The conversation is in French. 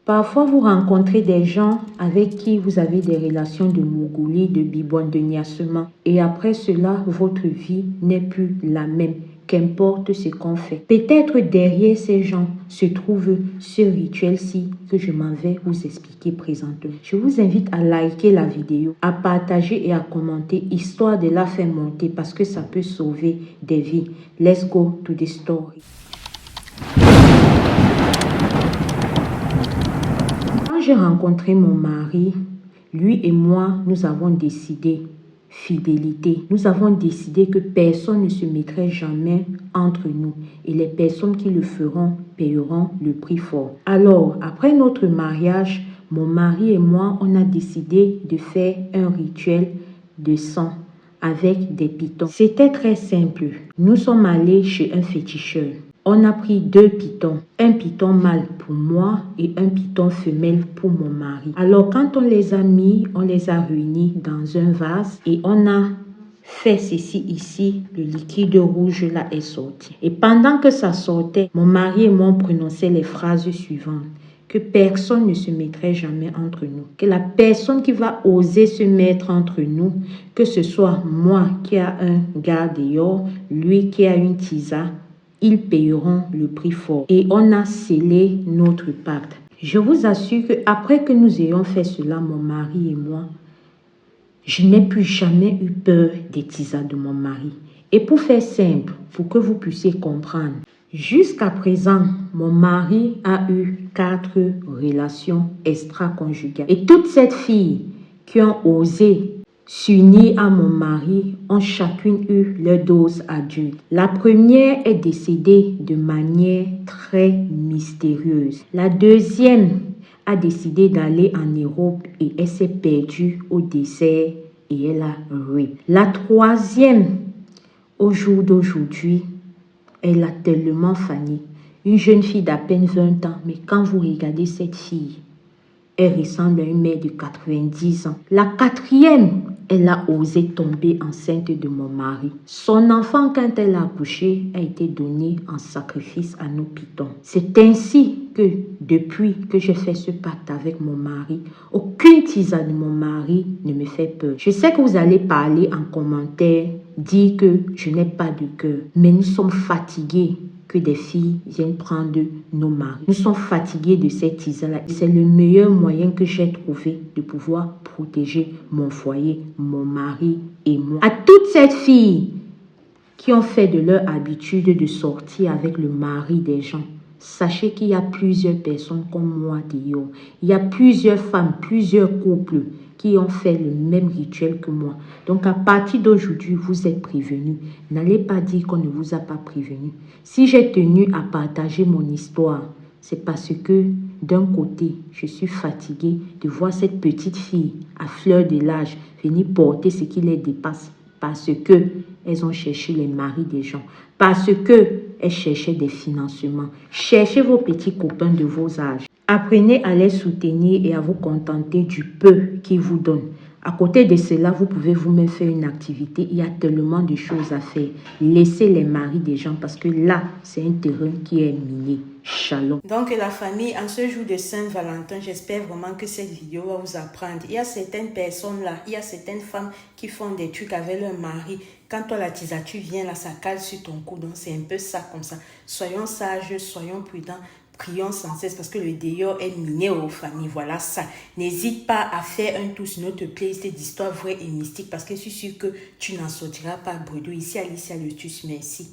Parfois, vous rencontrez des gens avec qui vous avez des relations de mougoulis, de bibouane, de niassement. Et après cela, votre vie n'est plus la même, qu'importe ce qu'on fait. Peut-être derrière ces gens se trouve ce rituel-ci que je m'en vais vous expliquer présentement. Je vous invite à liker la vidéo, à partager et à commenter, histoire de la faire monter parce que ça peut sauver des vies. Let's go to the story. Quand j'ai rencontré mon mari, lui et moi, nous avons décidé fidélité. Nous avons décidé que personne ne se mettrait jamais entre nous et les personnes qui le feront paieront le prix fort. Alors, après notre mariage, mon mari et moi, on a décidé de faire un rituel de sang avec des pitons. C'était très simple. Nous sommes allés chez un féticheur. On a pris 2 pitons, un piton mâle pour moi et un piton femelle pour mon mari. Alors quand on les a mis, on les a réunis dans un vase et on a fait ceci ici, le liquide rouge là est sorti. Et pendant que ça sortait, mon mari et moi on prononçait les phrases suivantes. Que personne ne se mettrait jamais entre nous. Que la personne qui va oser se mettre entre nous, que ce soit moi qui a un garde-dehors, lui qui a une tisa, ils payeront le prix fort. Et on a scellé notre pacte. Je vous assure qu'après que nous ayons fait cela, mon mari et moi, je n'ai plus jamais eu peur des tisas de mon mari. Et pour faire simple, pour que vous puissiez comprendre, jusqu'à présent, mon mari a eu 4 relations extra-conjugales. Et toutes ces filles qui ont osé s'unir à mon mari ont chacune eu leur dose adulte. La première est décédée de manière très mystérieuse. La deuxième a décidé d'aller en Europe et elle s'est perdue au désert et elle a rué. La troisième, au jour d'aujourd'hui, elle a tellement fané. Une jeune fille d'à peine 20 ans, mais quand vous regardez cette fille, elle ressemble à une mère de 90 ans. La quatrième, elle a osé tomber enceinte de mon mari. Son enfant, quand elle a accouché, a été donné en sacrifice à nos pitons. C'est ainsi que, depuis que j'ai fait ce pacte avec mon mari, aucune tisane de mon mari ne me fait peur. Je sais que vous allez parler en commentaire, dire que je n'ai pas de cœur, mais nous sommes fatigués que des filles viennent prendre nos maris. Nous sommes fatigués de cette tisane-là. C'est le meilleur moyen que j'ai trouvé de pouvoir protéger mon foyer, mon mari et moi. À toutes ces filles qui ont fait de leur habitude de sortir avec le mari des gens, sachez qu'il y a plusieurs personnes comme moi dehors. Il y a plusieurs femmes, plusieurs couples qui ont fait le même rituel que moi. Donc, à partir d'aujourd'hui, vous êtes prévenus. N'allez pas dire qu'on ne vous a pas prévenu. Si j'ai tenu à partager mon histoire, c'est parce que, d'un côté, je suis fatiguée de voir cette petite fille à fleur de l'âge venir porter ce qui les dépasse. Parce que elles ont cherché les maris des gens. Parce que elles cherchaient des financements. Cherchez vos petits copains de vos âges. Apprenez à les soutenir et à vous contenter du peu qu'ils vous donnent. À côté de cela, vous pouvez vous-même faire une activité. Il y a tellement de choses à faire. Laissez les maris des gens parce que là, c'est un terrain qui est miné. Shalom. Donc la famille, en ce jour de Saint-Valentin, j'espère vraiment que cette vidéo va vous apprendre. Il y a certaines personnes là, il y a certaines femmes qui font des trucs avec leur mari. Quand toi la tisature vient là, ça cale sur ton cou. Donc c'est un peu ça comme ça. Soyons sages, soyons prudents. Prions sans cesse parce que le dehors est miné aux familles. Voilà ça. N'hésite pas à faire un tour sur notre playlist d'histoires vraies et mystiques parce que je suis sûre que tu n'en sortiras pas bredouille. Ici Alicia Lotus, merci.